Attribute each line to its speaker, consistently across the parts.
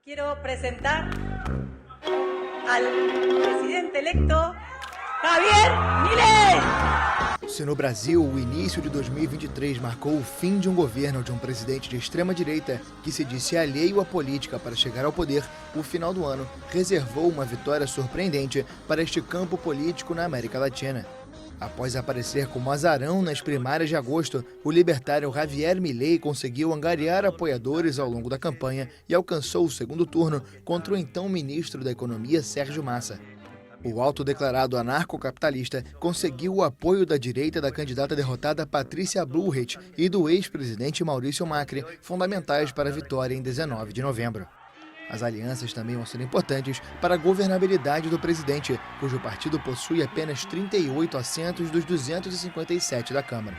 Speaker 1: Quiero presentar al presidente electo Javier Milei.
Speaker 2: Se no Brasil o início de 2023 marcou o fim de um governo de um presidente de extrema-direita que se disse alheio à política para chegar ao poder, o final do ano reservou uma vitória surpreendente para este campo político na América Latina. Após aparecer como azarão nas primárias de agosto, o libertário Javier Milei conseguiu angariar apoiadores ao longo da campanha e alcançou o segundo turno contra o então ministro da Economia, Sérgio Massa. O autodeclarado anarcocapitalista conseguiu o apoio da direita da candidata derrotada Patrícia Bullrich e do ex-presidente Maurício Macri, fundamentais para a vitória em 19 de novembro. As alianças também vão ser importantes para a governabilidade do presidente, cujo partido possui apenas 38 assentos dos 257 da Câmara.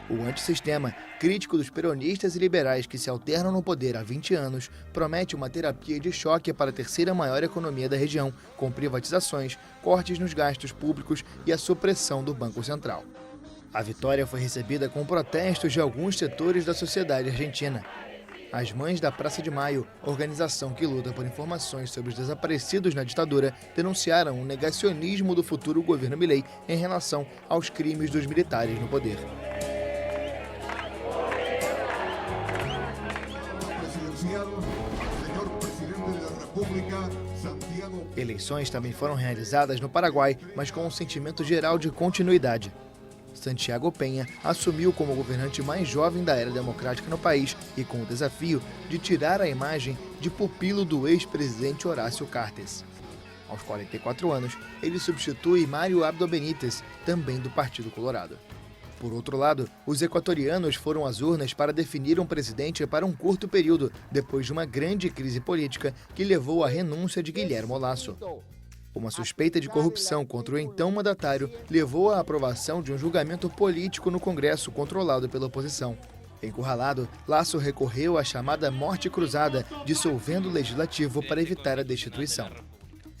Speaker 2: O antissistema, crítico dos peronistas e liberais que se alternam no poder há 20 anos, promete uma terapia de choque para a terceira maior economia da região, com privatizações, cortes nos gastos públicos e a supressão do Banco Central. A vitória foi recebida com protestos de alguns setores da sociedade argentina. As Mães da Praça de Maio, organização que luta por informações sobre os desaparecidos na ditadura, denunciaram o negacionismo do futuro governo Milei em relação aos crimes dos militares no poder. Eleições também foram realizadas no Paraguai, mas com um sentimento geral de continuidade. Santiago Peña assumiu como governante mais jovem da era democrática no país e com o desafio de tirar a imagem de pupilo do ex-presidente Horácio Cartes. Aos 44 anos, ele substitui Mário Abdo Benítez, também do Partido Colorado. Por outro lado, os equatorianos foram às urnas para definir um presidente para um curto período, depois de uma grande crise política que levou à renúncia de Guillermo Lasso. Uma suspeita de corrupção contra o então mandatário levou à aprovação de um julgamento político no Congresso controlado pela oposição. Encurralado, Lasso recorreu à chamada morte cruzada, dissolvendo o legislativo para evitar a destituição.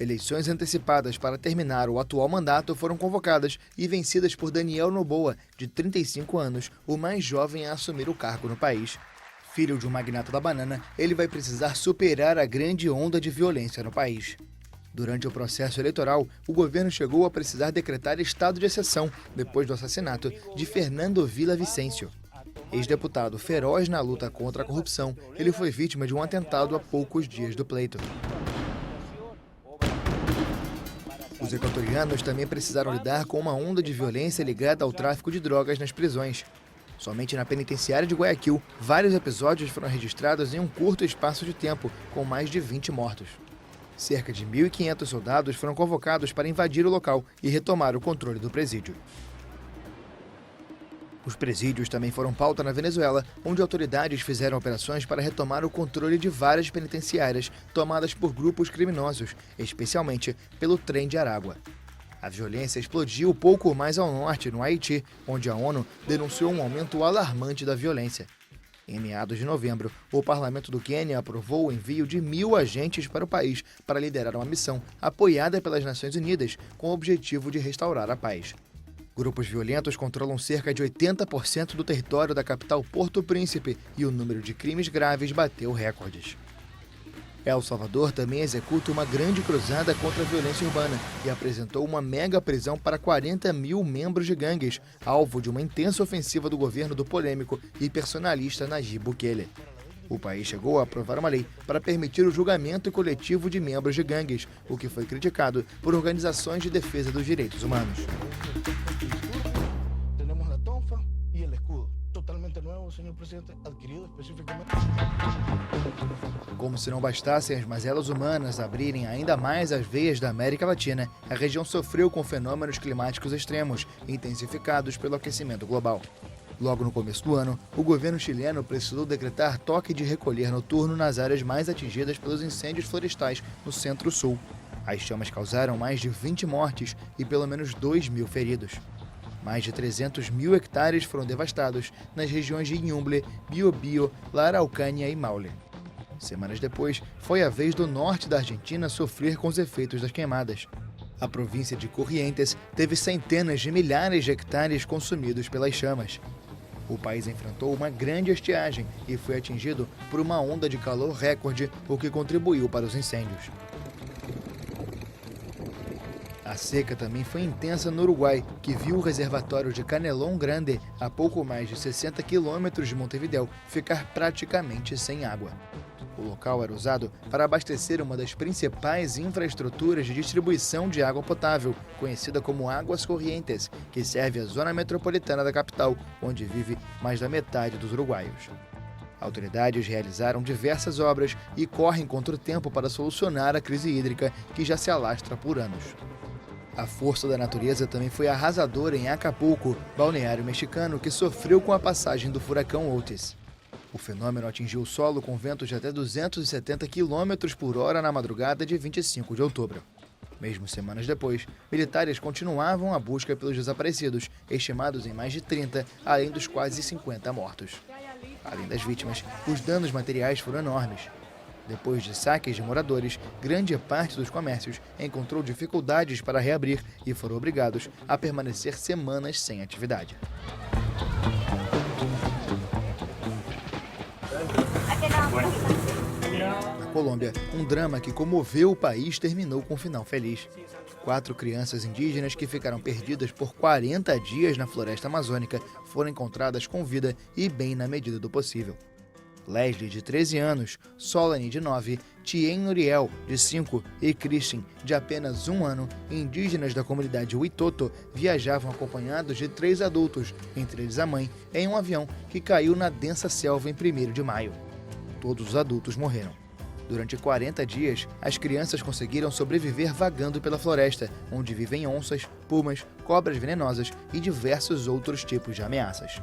Speaker 2: Eleições antecipadas para terminar o atual mandato foram convocadas e vencidas por Daniel Noboa, de 35 anos, o mais jovem a assumir o cargo no país. Filho de um magnata da banana, ele vai precisar superar a grande onda de violência no país. Durante o processo eleitoral, o governo chegou a precisar decretar estado de exceção depois do assassinato de Fernando Villavicencio. Ex-deputado feroz na luta contra a corrupção, ele foi vítima de um atentado há poucos dias do pleito. Os equatorianos também precisaram lidar com uma onda de violência ligada ao tráfico de drogas nas prisões. Somente na penitenciária de Guayaquil, vários episódios foram registrados em um curto espaço de tempo, com mais de 20 mortos. Cerca de 1.500 soldados foram convocados para invadir o local e retomar o controle do presídio. Os presídios também foram pauta na Venezuela, onde autoridades fizeram operações para retomar o controle de várias penitenciárias tomadas por grupos criminosos, especialmente pelo Trem de Aragua. A violência explodiu pouco mais ao norte, no Haiti, onde a ONU denunciou um aumento alarmante da violência. Em meados de novembro, o parlamento do Quênia aprovou o envio de 1.000 agentes para o país para liderar uma missão apoiada pelas Nações Unidas com o objetivo de restaurar a paz. Grupos violentos controlam cerca de 80% do território da capital Porto Príncipe e o número de crimes graves bateu recordes. El Salvador também executa uma grande cruzada contra a violência urbana e apresentou uma mega prisão para 40.000 membros de gangues, alvo de uma intensa ofensiva do governo do polêmico e personalista Nayib Bukele. O país chegou a aprovar uma lei para permitir o julgamento coletivo de membros de gangues, o que foi criticado por organizações de defesa dos direitos humanos. Como se não bastassem as mazelas humanas abrirem ainda mais as veias da América Latina, a região sofreu com fenômenos climáticos extremos, intensificados pelo aquecimento global. Logo no começo do ano, o governo chileno precisou decretar toque de recolher noturno nas áreas mais atingidas pelos incêndios florestais no centro-sul. As chamas causaram mais de 20 mortes e pelo menos 2.000 feridos. Mais de 300.000 hectares foram devastados nas regiões de Ñuble, Biobío, La Araucánia e Maule. Semanas depois, foi a vez do norte da Argentina sofrer com os efeitos das queimadas. A província de Corrientes teve centenas de milhares de hectares consumidos pelas chamas. O país enfrentou uma grande estiagem e foi atingido por uma onda de calor recorde, o que contribuiu para os incêndios. A seca também foi intensa no Uruguai, que viu o reservatório de Canelón Grande, a pouco mais de 60 quilômetros de Montevidéu, ficar praticamente sem água. O local era usado para abastecer uma das principais infraestruturas de distribuição de água potável, conhecida como Aguas Corrientes, que serve a zona metropolitana da capital, onde vive mais da metade dos uruguaios. Autoridades realizaram diversas obras e correm contra o tempo para solucionar a crise hídrica que já se alastra por anos. A força da natureza também foi arrasadora em Acapulco, balneário mexicano que sofreu com a passagem do furacão Otis. O fenômeno atingiu o solo com ventos de até 270 km por hora na madrugada de 25 de outubro. Mesmo semanas depois, militares continuavam a busca pelos desaparecidos, estimados em mais de 30, além dos quase 50 mortos. Além das vítimas, os danos materiais foram enormes. Depois de saques de moradores, grande parte dos comércios encontrou dificuldades para reabrir e foram obrigados a permanecer semanas sem atividade. Na Colômbia, um drama que comoveu o país terminou com um final feliz. 4 crianças indígenas que ficaram perdidas por 40 dias na floresta amazônica foram encontradas com vida e bem na medida do possível. Leslie, de 13 anos, Solane, de 9, Tien Nuriel, de 5 e Christian, de apenas 1 ano, indígenas da comunidade Witoto, viajavam acompanhados de 3 adultos, entre eles a mãe, em um avião que caiu na densa selva em 1º de maio. Todos os adultos morreram. Durante 40 dias, as crianças conseguiram sobreviver vagando pela floresta, onde vivem onças, pumas, cobras venenosas e diversos outros tipos de ameaças.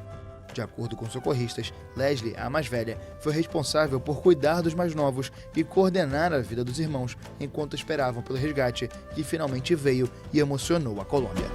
Speaker 2: De acordo com socorristas, Leslie, a mais velha, foi responsável por cuidar dos mais novos e coordenar a vida dos irmãos enquanto esperavam pelo resgate, que finalmente veio e emocionou a Colômbia.